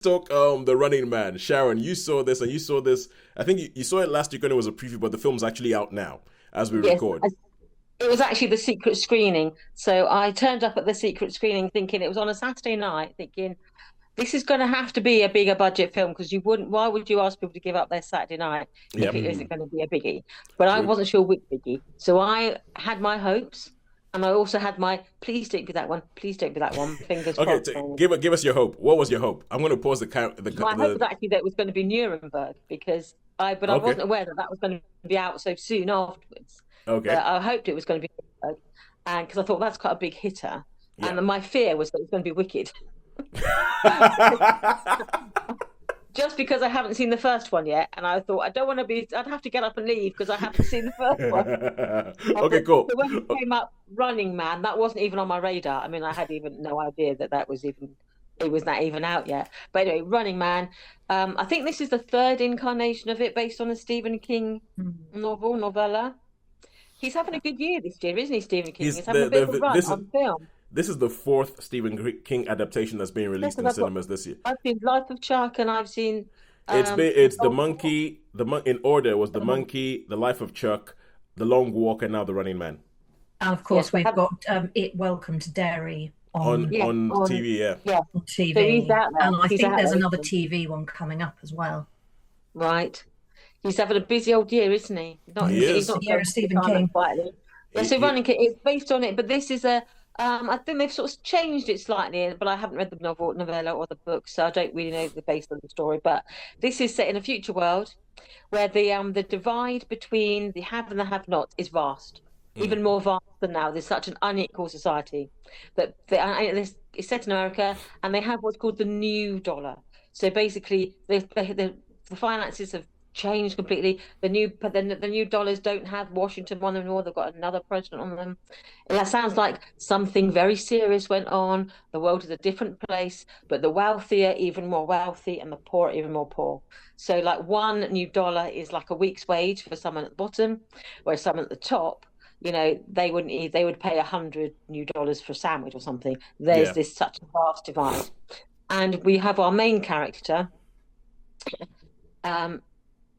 talk The Running Man. Sharon, you saw this and you saw this. I think you saw it last week when it was a preview, but the film's actually out now as we Yes, record. it was actually the secret screening. So I turned up at the secret screening thinking it was on a Saturday night, thinking this is going to have to be a bigger budget film because you wouldn't. Why would you ask people to give up their Saturday night if Yep. it isn't going to be a biggie? But I True. wasn't sure which biggie, so I had my hopes, and I also had my please don't be that one, please don't be that one. Fingers Okay, crossed. And give us your hope. What was your hope? I'm going to pause my hope was actually that it was going to be Nuremberg because but I Okay. wasn't aware that that was going to be out so soon afterwards. But Okay. I hoped it was going to be Nuremberg, and because I thought that's quite a big hitter, Yeah. and my fear was that it was going to be Wicked. Just because I haven't seen the first one yet, and I thought I don't want to be. I'd have to get up and leave because I haven't seen the first one. Okay, cool. So when it came up, Running Man, that wasn't even on my radar. I mean, I had even no idea that that was even it was not even out yet. But anyway, Running Man. I think this is the third incarnation of it, based on a Stephen King Mm. novella. He's having a good year this year, isn't he, Stephen King? He's He's having a bit of a run this is on film. the fourth Stephen King adaptation that's being Yeah, released because in cinemas this year. I've seen Life of Chuck and I've seen It's the oh, monkey. In order was the monkey, the life of Chuck, the long walk, and now the Running Man And of yes, course, I we've have. got It Welcome to Derry on Yeah, TV. Yeah. yeah. So he's TV. out there. And I He's think out there's there, another isn't TV one coming up as well. he? Right. He's having a busy old year, isn't he? He He's It's is. the not year going of to Stephen retirement King. quietly. Yeah, so He Running Kid is based on it, but this is a I think they've sort of changed it slightly, but I haven't read the novella or the book, so I don't really know the base of the story. But this is set in a future world where the divide between the have and the have-not is vast, even more vast than now. There's such an unequal society that it's set in America, and they have what's called the new dollar. So basically, the finances have changed completely. The new dollars don't have Washington on them anymore. They've got another president on them. And that sounds like something very serious went on. The world is a different place, but the wealthy are even more wealthy, and the poor are even more poor. So, like one new dollar is like a week's wage for someone at the bottom, whereas someone at the top, they wouldn't eat, they would pay $100 for a sandwich or something. There's yeah. this such a vast divide. And we have our main character, um,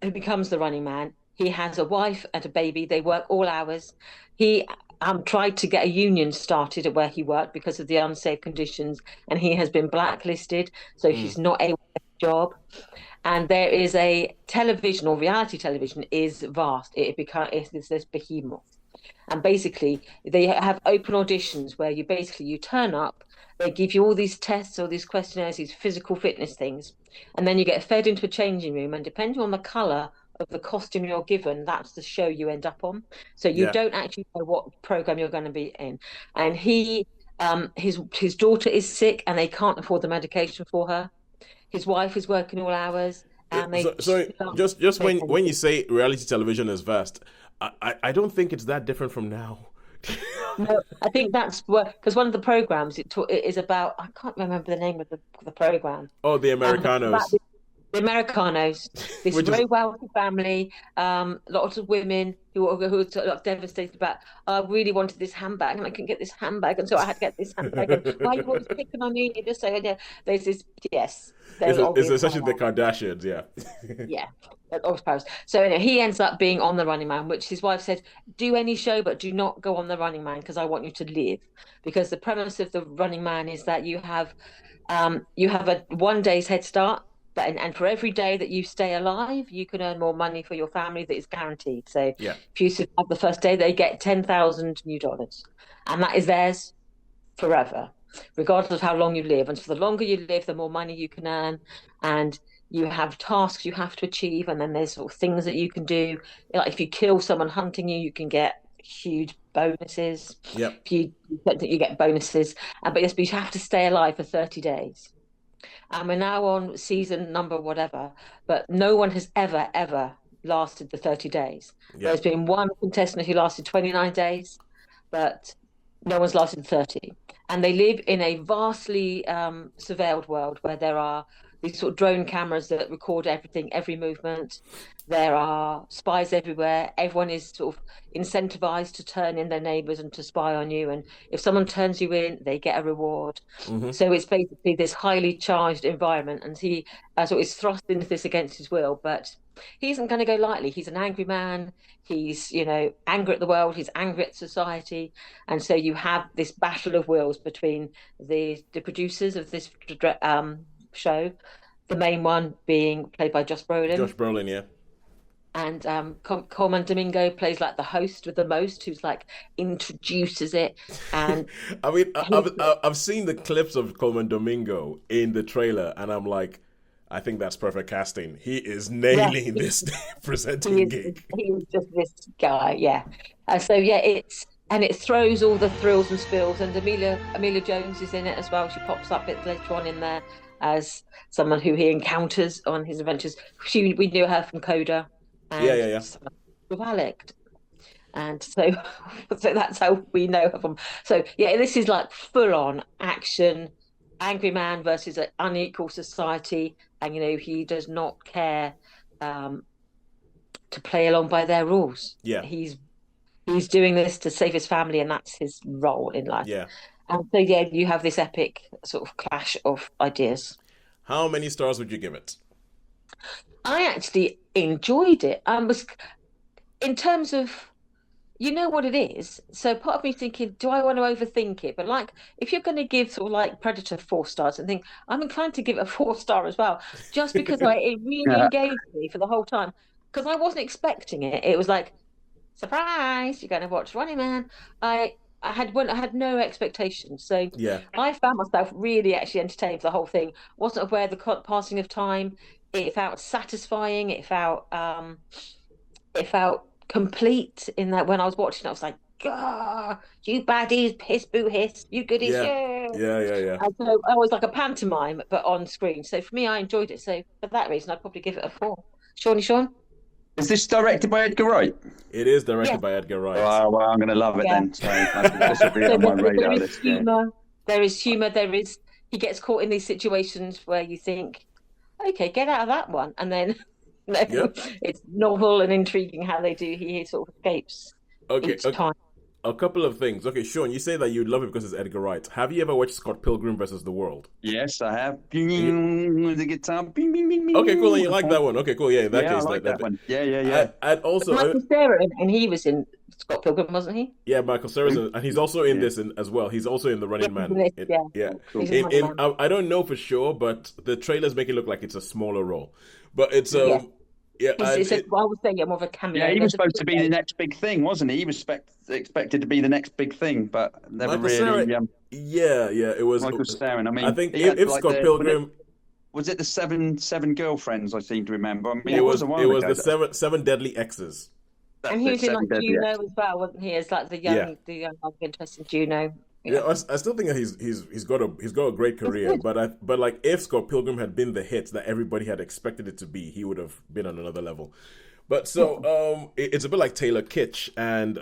who becomes the running man. He has a wife and a baby. They work all hours. He tried to get a union started at where he worked because of the unsafe conditions, and he has been blacklisted, so Mm. he's not able to get a job. And there is a television or reality television is vast. It's this behemoth, and basically they have open auditions where you turn up. They give you all these tests, all these questionnaires, these physical fitness things, and then you get fed into a changing room. And depending on the color of the costume you're given, that's the show you end up on. So you Yeah. don't actually know what program you're going to be in. And his daughter is sick, and they can't afford the medication for her. His wife is working all hours, and they So can't just pay for when you anything. say reality television is vast, I don't think it's that different from now. No, I think that's because one of the programs it is about. I can't remember the name of the program. Oh, the But it's about Americanos, the Americanos, this which is very wealthy family, lots of women who are sort of devastated about, I really wanted this handbag and I couldn't get this handbag, and so I had to get this handbag. And why are you always picking on me? You just say, yeah, there's this, yes, very it's obvious essentially the parallel. Kardashians. Yeah. Yeah, obvious parallels. So anyway, he ends up being on the Running Man, which his wife said, do any show, but do not go on the Running Man because I want you to live. Because the premise of the Running Man is that you have a 1 day's head start, but and for every day that you stay alive, you can earn more money for your family that is guaranteed. So Yeah. if you survive the first day, they get 10,000 new dollars, and that is theirs forever, regardless of how long you live. And so the longer you live, the more money you can earn, and you have tasks you have to achieve, and then there's sort of things that you can do. Like if you kill someone hunting you, you can get huge bonuses. Yep. If you get bonuses, but yes, but you have to stay alive for 30 days. And we're now on season number whatever, but no one has ever lasted the 30 days. Yeah. There's been one contestant who lasted 29 days, but no one's lasted 30. And they live in a vastly surveilled world where there are these sort of drone cameras that record everything, every movement. There are spies everywhere. Everyone is sort of incentivized to turn in their neighbors and to spy on you. And if someone turns you in, they get a reward. Mm-hmm. So it's basically this highly charged environment. And he sort of is thrust into this against his will, but he isn't going to go lightly. He's an angry man. He's, angry at the world. He's angry at society. And so you have this battle of wills between the producers of this show, the main one being played by Josh Brolin. Josh Brolin, yeah. And Coleman Domingo plays like the host with the most, who's like introduces it. And I mean, I've seen the clips of Coleman Domingo in the trailer, and I'm like, I think that's perfect casting. He is nailing this presenting gig. He is just this guy, yeah. It throws all the thrills and spills. And Amelia Jones is in it as well. She pops up a bit later on in there as someone who he encounters on his adventures. We knew her from Coda. And Yeah. With Alec. And so that's how we know her from. So yeah, this is like full on action, angry man versus an unequal society, and he does not care to play along by their rules. Yeah, he's doing this to save his family, and that's his role in life. Yeah, and so yeah, you have this epic sort of clash of ideas. How many stars would you give it? I actually enjoyed it. In terms of, what it is. So part of me thinking, do I want to overthink it? But like, if you're going to give sort of like Predator 4 stars, I think I'm inclined to give it a 4-star as well, just because it really engaged me for the whole time. Because I wasn't expecting it. It was like, surprise, you're going to watch Running Man. I had no expectations. So yeah, I found myself really actually entertained for the whole thing. Wasn't aware of the passing of time. It felt satisfying. It felt complete in that when I was watching it, I was like, "Gah, you baddies, piss, boo, hiss, you goodies, yeah. And so I was like a pantomime, but on screen. So for me, I enjoyed it. So for that reason, I'd probably give it a 4. Sean? Is this directed by Edgar Wright? It is directed by Edgar Wright. Oh, well, I'm going to love it then. So this will be on my radar list. There is humour. He gets caught in these situations where you think, okay, get out of that one. And then it's novel and intriguing how they do. He sort of escapes each time. A couple of things. Okay, Sean, you say that you love it because it's Edgar Wright. Have you ever watched Scott Pilgrim versus the World? Yes, I have. The guitar. Bing, bing, bing, okay, cool. And you like that one? Okay, cool. Yeah, in that case, I like that one. Yeah. And also, Michael Cera, and he was in Scott Pilgrim, wasn't he? Yeah, Michael Cera's and he's also in this as well. He's also in The Running Man. Yeah. Cool. I don't know for sure, but the trailers make it look like it's a smaller role. But it's Yeah, I would say more of a cameo. Yeah, he was supposed to be the next big thing, wasn't he? He was expected to be the next big thing, but never really. It was Michael Cera. I mean, I think if Scott Pilgrim was it the seven girlfriends? I seem to remember. I mean, it was the seven deadly exes. And he was in like Juno as well, wasn't he? As like the young love interest in Juno. Yeah, I still think that he's got a great career, but like if Scott Pilgrim had been the hit that everybody had expected it to be, he would have been on another level. But so it's a bit like Taylor Kitsch and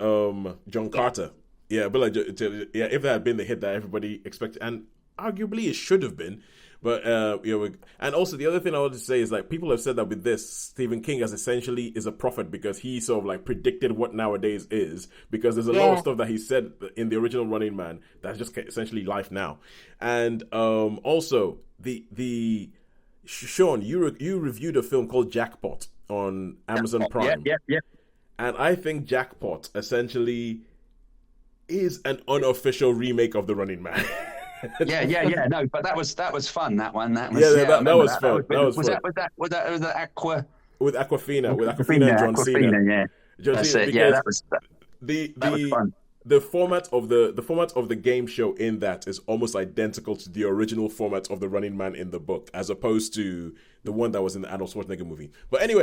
John Carter. Yeah, but if that had been the hit that everybody expected, and arguably it should have been. But and also the other thing I want to say is like people have said that with this, Stephen King is a prophet because he sort of like predicted what nowadays is, because there's a lot of stuff that he said in the original Running Man that's just essentially life now. And also the Sean, you reviewed a film called Jackpot on Amazon Prime. Yeah. And I think Jackpot essentially is an unofficial remake of The Running Man. No, but that was fun. That one. That was that was fun. Was that Aqua with Aquafina and John Cena. Yeah, that's it. Yeah, that was fun. The format of the game show in that is almost identical to the original format of The Running Man in the book, as opposed to the one that was in the Arnold Schwarzenegger movie. But anyway.